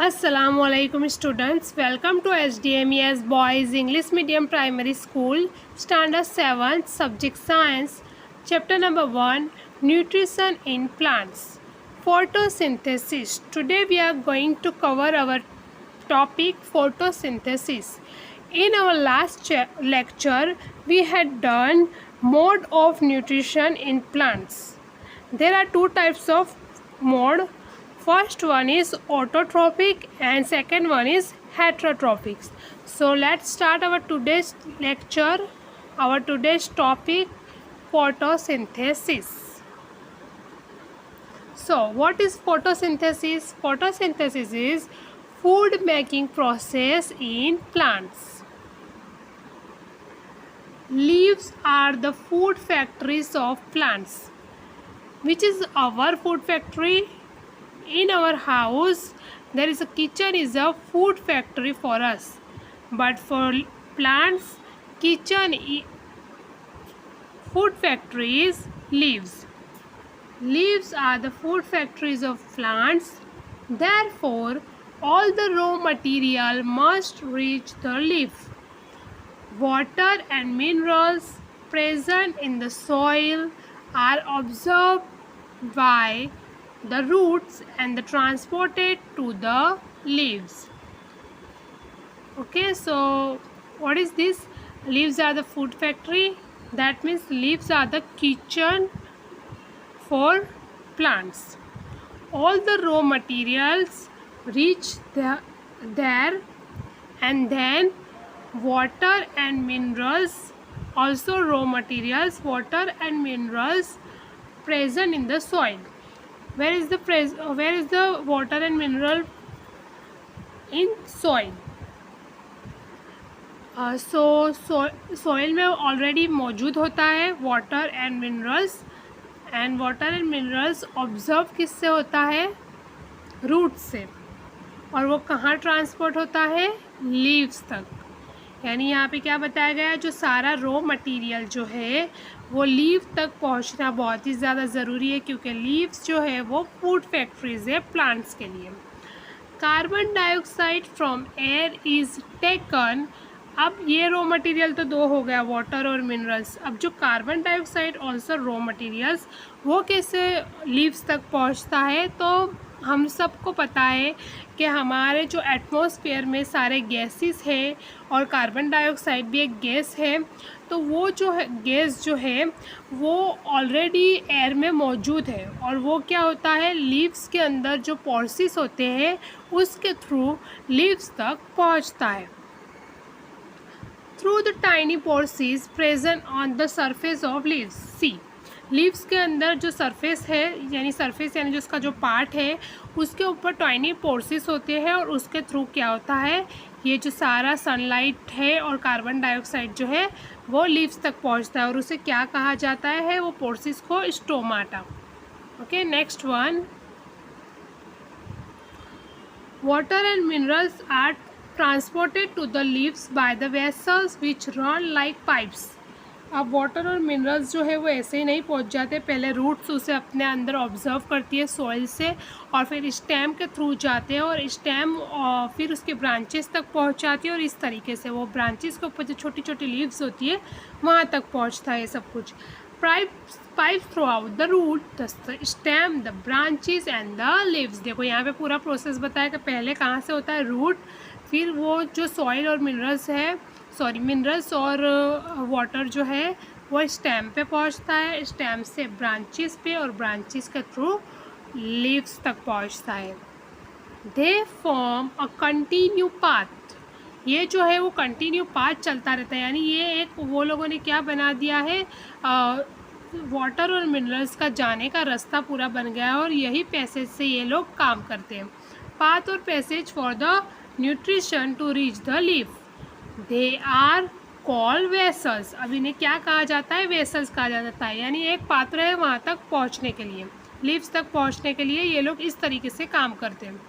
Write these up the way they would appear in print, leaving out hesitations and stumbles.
Assalamualaikum students, welcome to SDMES Boys English Medium Primary School, Standard 7, Subject Science, Chapter number 1, Nutrition in Plants, Photosynthesis. Today we are going to cover our topic photosynthesis. In our last lecture, we had done mode of nutrition in plants. There are two types of mode. First one is autotrophic and second one is heterotrophic. So let's start our today's lecture. Our today's topic, photosynthesis. So what is photosynthesis? Photosynthesis is food making process in plants. Leaves are the food factories of plants. Which is our food factory? In our house there is a kitchen is a food factory for us, but for plants food factory is leaves. Leaves are the food factories of plants. Therefore all the raw material must reach the leaf. Water and minerals present in the soil are absorbed by the roots and transported to the leaves. Okay, so what is this? Leaves are the food factory. That means leaves are the kitchen for plants. All the raw materials reach there, and then water and minerals, also raw materials, water and minerals present in the soil. Where is the water and mineral? In soil. Soil में already मौजूद होता है water and minerals, and water and minerals observe किससे होता है? Root से, और वो कहाँ ट्रांसपोर्ट होता है? लीव्स तक. यानी यहाँ पे क्या बताया गया है? जो सारा रॉ मटेरियल जो है वो लीव तक पहुँचना बहुत ही ज़्यादा ज़रूरी है, क्योंकि लीव्स जो है वो फूड फैक्ट्रीज है प्लांट्स के लिए. Carbon dioxide from air is taken. अब ये रॉ मटेरियल तो दो हो गया, वाटर और मिनरल्स. अब जो carbon dioxide also raw materials, वो कैसे लीव्स तक पहुँचता है? तो हम सबको पता है कि हमारे जो एटमॉस्फेयर में सारे गैसेस हैं और कार्बन डाइऑक्साइड भी एक गैस है, तो वो जो है गैस जो है वो ऑलरेडी एयर में मौजूद है, और वो क्या होता है? लीव्स के अंदर जो पोर्सिस होते हैं उसके थ्रू लीव्स तक पहुंचता है. Through the tiny pores present on the surface of leaves. See, leaves के अंदर जो सरफेस है, यानी सरफेस यानी जो उसका जो पार्ट है, उसके ऊपर टाइनी पोर्सिस होते हैं, और उसके थ्रू क्या होता है? ये जो सारा सनलाइट है और कार्बन डाइऑक्साइड जो है वो लीव्स तक पहुंचता है, और उसे क्या कहा जाता है? वो पोर्सिस को stomata. Okay, next one. Water and minerals are transported to the leaves by the vessels which run like pipes. अब वाटर और मिनरल्स जो है वो ऐसे ही नहीं पहुंच जाते. पहले रूट्स उसे अपने अंदर ऑब्जर्व करती है सॉइल से, और फिर स्टेम के थ्रू जाते हैं, और स्टेम फिर उसके ब्रांचेस तक पहुंच जाती है, और इस तरीके से वो ब्रांचेस के ऊपर जो छोटी छोटी लीव्स होती है वहाँ तक पहुँचता है सब कुछ. Pipe throughout the root, the stem, the branches and the leaves. देखो यहाँ पे पूरा प्रोसेस बताया कि पहले कहाँ से होता है? रूट, फिर वो जो सॉइल और मिनरल्स है, मिनरल्स और वाटर जो है वो स्टेम पे पहुंचता है, स्टेम से ब्रांचेस पे, और ब्रांचेस के थ्रू लीव्स तक पहुंचता है. They form a continue path. ये जो है वो कंटिन्यू पाथ चलता रहता है, यानी ये एक वो लोगों ने क्या बना दिया है? वाटर और मिनरल्स का जाने का रास्ता पूरा बन गया है, और यही पैसेज से ये लोग काम करते हैं. पाथ और passage for the nutrition to reach the leaf. They are called vessels. अब इन्हें क्या कहा जाता है? वेसल्स कहा जाता है. यानी एक पात्र है वहाँ तक पहुँचने के लिए, लीव्स तक पहुँचने के लिए ये लोग इस तरीके से काम करते हैं.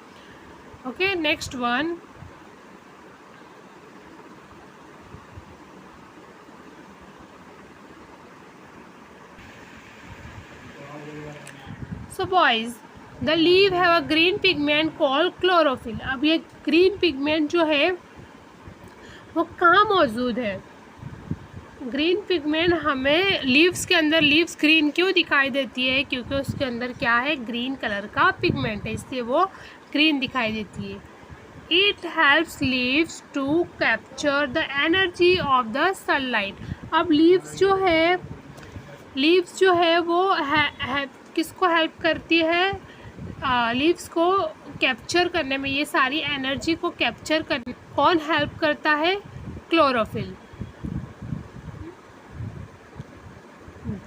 Okay, next one. So boys, the leave have a green pigment called chlorophyll. अब ये ग्रीन पिगमेंट जो है वो कहाँ मौजूद है? ग्रीन पिगमेंट हमें लीव्स के अंदर, लीव्स ग्रीन क्यों दिखाई देती है? क्योंकि उसके अंदर क्या है, ग्रीन कलर का पिगमेंट है, इसलिए वो ग्रीन दिखाई देती है। It helps leaves to capture the energy of the sunlight. अब लीव्स जो है वो किसको हेल्प करती है? लीव्स को कैप्चर करने में, ये सारी एनर्जी को कैप्चर करने कौन हेल्प करता है? Chlorophyll.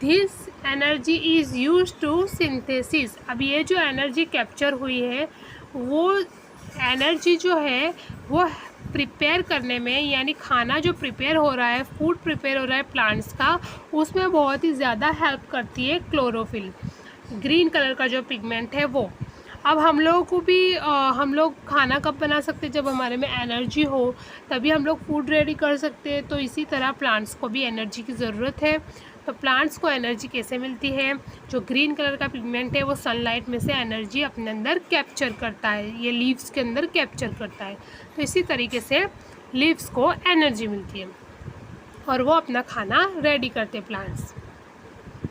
This energy is use to synthesis. अब ये जो एनर्जी कैप्चर हुई है वो एनर्जी जो है वो प्रिपेयर करने में, यानी खाना जो प्रिपेयर हो रहा है, फूड प्रिपेयर हो रहा है प्लांट्स का, उसमें बहुत ही ज़्यादा हेल्प करती है क्लोरोफिल, ग्रीन कलर का जो पिगमेंट है वो। अब हम लोगों को भी हम लोग खाना कब बना सकते हैं? जब हमारे में एनर्जी हो, तभी हम लोग फूड रेडी कर सकते हैं। तो इसी तरह प्लांट्स को भी एनर्जी की ज़रूरत है। तो प्लांट्स को एनर्जी कैसे मिलती है? जो ग्रीन कलर का पिगमेंट है वो सनलाइट में से एनर्जी अपने अंदर कैप्चर करता है, ये लीव्स के अंदर कैप्चर करता है। तो इसी तरीके से लीव्स को एनर्जी मिलती है और वो अपना खाना रेडी करते हैं plants.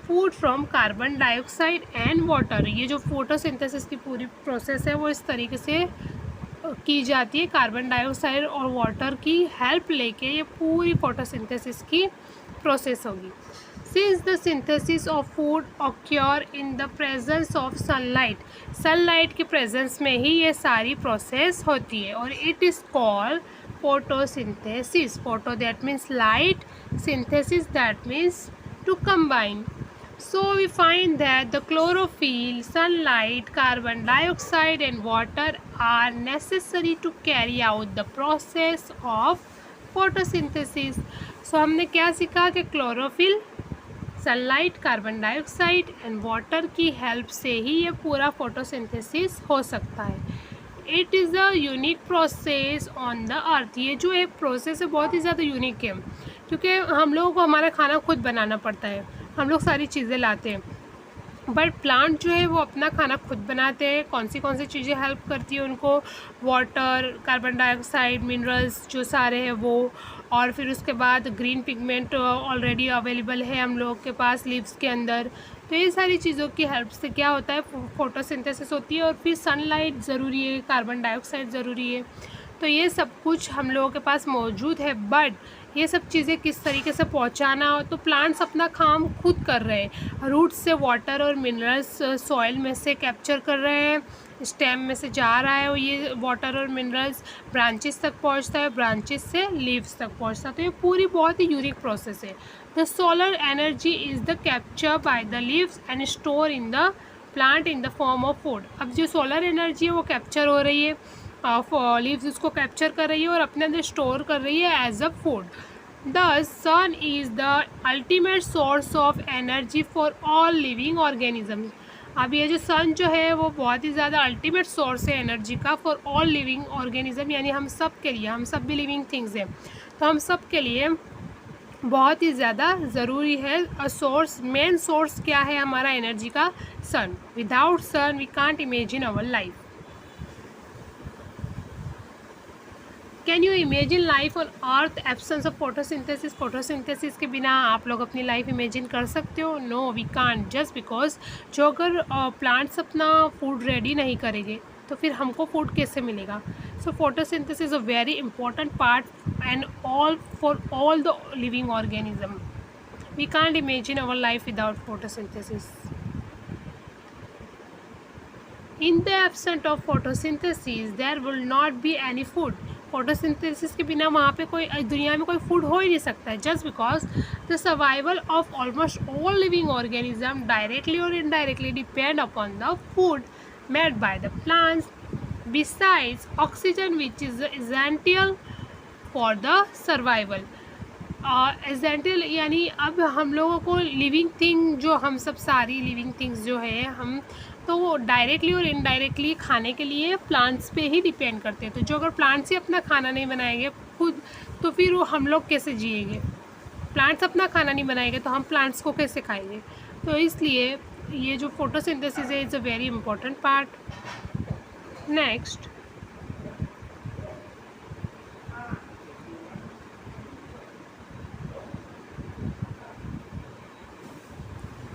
Food from carbon dioxide and water. ये जो फोटोसिंथेसिस की पूरी प्रोसेस है वो इस तरीके से की जाती है, कार्बन डाइऑक्साइड और वाटर की हेल्प लेके ये पूरी फोटोसिंथेसिस की प्रोसेस होगी। Since the synthesis of food occur in the presence of sunlight, sunlight के presence में ही ये सारी process होती है और it is called photosynthesis. Photo that means light, synthesis that means to combine. So we find that the chlorophyll, sunlight, carbon dioxide and water are necessary to carry out the process of photosynthesis. So हमने क्या सीखा कि chlorophyll, sunlight, carbon dioxide and water की help से ही ये पूरा photosynthesis हो सकता है। It is a unique process on the earth. ये जो एक प्रोसेस है बहुत ही ज़्यादा यूनिक है, क्योंकि हम लोगों को हमारा खाना खुद बनाना पड़ता है, हम लोग सारी चीज़ें लाते हैं, बट प्लांट जो है वो अपना खाना खुद बनाते हैं। कौन सी चीज़ें हेल्प करती है उनको? वाटर, कार्बन डाइऑक्साइड, मिनरल्स जो सारे हैं वो, और फिर उसके बाद ग्रीन पिगमेंट ऑलरेडी अवेलेबल है हम लोग के पास लीव्स के अंदर। तो ये सारी चीज़ों की हेल्प से क्या होता है, फोटोसिंथेसिस होती है। और फिर सनलाइट ज़रूरी है, कार्बन डाइऑक्साइड ज़रूरी है। तो ये सब कुछ हम लोगों के पास मौजूद है, बट ये सब चीज़ें किस तरीके से पहुंचाना हो, तो प्लांट्स अपना काम खुद कर रहे हैं। रूट्स से वाटर और मिनरल्स सॉइल में से कैप्चर कर रहे हैं, स्टेम में से जा रहा है और ये वाटर और मिनरल्स ब्रांचेस तक पहुंचता है, ब्रांचेस से लीव्स तक पहुंचता है। तो ये पूरी बहुत ही यूनिक प्रोसेस है। The solar energy is the capture by the leaves and store in the plant in the form of food. अब जो सोलर एनर्जी है वो कैप्चर हो रही है, लीव्स उसको कैप्चर कर रही है और अपने अंदर स्टोर कर रही है as a food. The sun is the ultimate source of energy for all living organism. अब ये जो सन जो है वो बहुत ही ज़्यादा अल्टीमेट सोर्स है एनर्जी का फॉर ऑल लिविंग ऑर्गेनिज्म, यानी हम सब के लिए, हम सब भी लिविंग थिंग्स हैं, तो हम सब के लिए बहुत ही ज़्यादा ज़रूरी है। सोर्स, मेन सोर्स क्या है हमारा एनर्जी का? Sun. Without sun we can't imagine our life. Can you imagine life on earth absence of photosynthesis? Photosynthesis के बिना आप लोग अपनी लाइफ इमेजिन कर सकते हो? No, we can't, just because जो अगर प्लांट्स अपना फूड रेडी नहीं करेंगे तो फिर हमको फूड कैसे मिलेगा? So photosynthesis is a very important part and all for all the living organism. We can't imagine our life without photosynthesis. In the absence of photosynthesis, there will not be any food. Photosynthesis के बिना वहाँ पे कोई दुनिया में कोई food हो ही नहीं सकता है, just because the survival of almost all living organism directly और indirectly depend upon the food made by the plants besides oxygen which is essential for the survival. Essential यानी अब हम लोगों को लिविंग थिंग, जो हम सब सारी लिविंग थिंग्स जो है हम, तो वो डायरेक्टली और इनडायरेक्टली खाने के लिए प्लांट्स पे ही डिपेंड करते हैं। तो जो अगर प्लांट्स ही अपना खाना नहीं बनाएंगे खुद, तो फिर वो हम लोग कैसे जिएंगे? प्लांट्स अपना खाना नहीं बनाएंगे तो हम प्लांट्स को कैसे खाएंगे? तो इसलिए ये जो फोटोसिंथेसिस है it's a very important part. Next,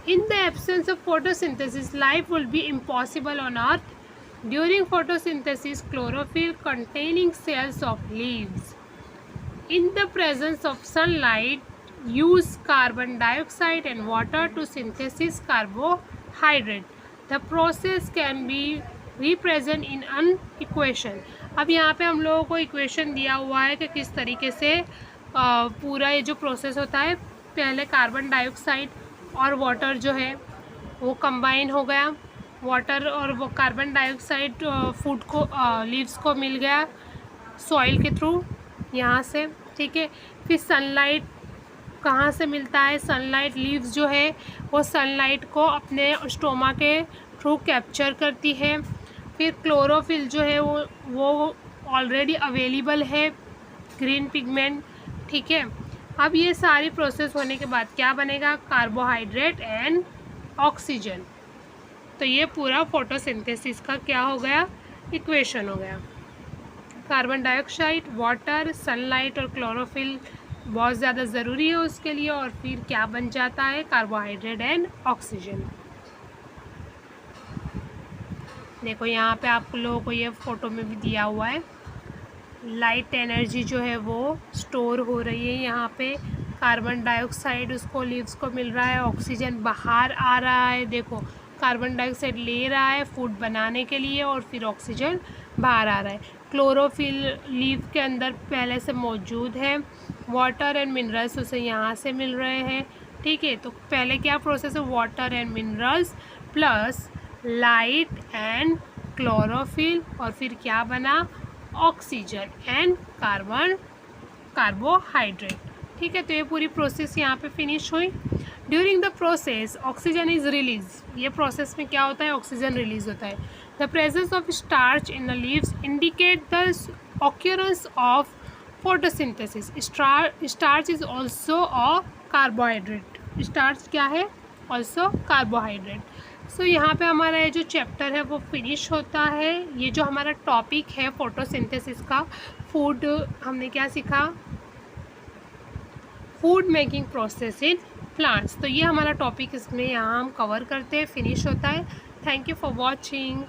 in the absence of photosynthesis, life will be impossible on Earth. During photosynthesis, chlorophyll containing cells of leaves, in the presence of sunlight, use carbon dioxide and water to synthesize carbohydrate. The process can be represent in an equation. अब यहाँ पे हम लोगों को equation दिया हुआ है कि किस तरीके से पूरा ये जो प्रोसेस होता है, पहले कार्बन डाइऑक्साइड और वाटर जो है वो कंबाइन हो गया, वाटर और वो कार्बन डाइऑक्साइड फूड को लीव्स को मिल गया सॉइल के थ्रू यहाँ से, ठीक है. फिर सनलाइट कहाँ से मिलता है, सनलाइट लीव्स जो है वो सनलाइट को अपने स्टोमा के थ्रू कैप्चर करती है. फिर क्लोरोफिल जो है वो ऑलरेडी अवेलेबल है, ग्रीन पिगमेंट, ठीक है. अब ये सारी प्रोसेस होने के बाद क्या बनेगा, कार्बोहाइड्रेट एंड ऑक्सीजन. तो ये पूरा फोटोसिंथेसिस का क्या हो गया, इक्वेशन हो गया. कार्बन डाइऑक्साइड, वाटर, सनलाइट और क्लोरोफिल बहुत ज़्यादा ज़रूरी है उसके लिए, और फिर क्या बन जाता है, कार्बोहाइड्रेट एंड ऑक्सीजन. देखो यहाँ पे आप लोगों को ये फ़ोटो में भी दिया हुआ है, लाइट एनर्जी जो है वो स्टोर हो रही है यहाँ पे. कार्बन डाइऑक्साइड उसको लीव्स को मिल रहा है, ऑक्सीजन बाहर आ रहा है. देखो कार्बन डाइऑक्साइड ले रहा है फूड बनाने के लिए और फिर ऑक्सीजन बाहर आ रहा है. क्लोरोफिल लीव के अंदर पहले से मौजूद है, वाटर एंड मिनरल्स उसे यहाँ से मिल रहे हैं, ठीक है. तो पहले क्या प्रोसेस है, water and minerals plus light and chlorophyll, और फिर क्या बना, ऑक्सीजन एंड कार्बोहाइड्रेट, ठीक है. तो ये पूरी प्रोसेस यहाँ पे फिनिश हुई. During the process oxygen is release, ये प्रोसेस में क्या होता है, ऑक्सीजन रिलीज होता है. The presence of starch in the leaves indicate the occurrence of photosynthesis. Starch is also a carbohydrate. Starch क्या है, ऑल्सो कार्बोहाइड्रेट. सो यहाँ पे हमारा ये जो चैप्टर है वो फिनिश होता है. ये जो हमारा टॉपिक है फोटोसिंथेसिस का, फूड, हमने क्या सीखा, food making process in plants. तो ये हमारा टॉपिक इसमें यहाँ हम कवर करते हैं, फिनिश होता है. Thank you for watching.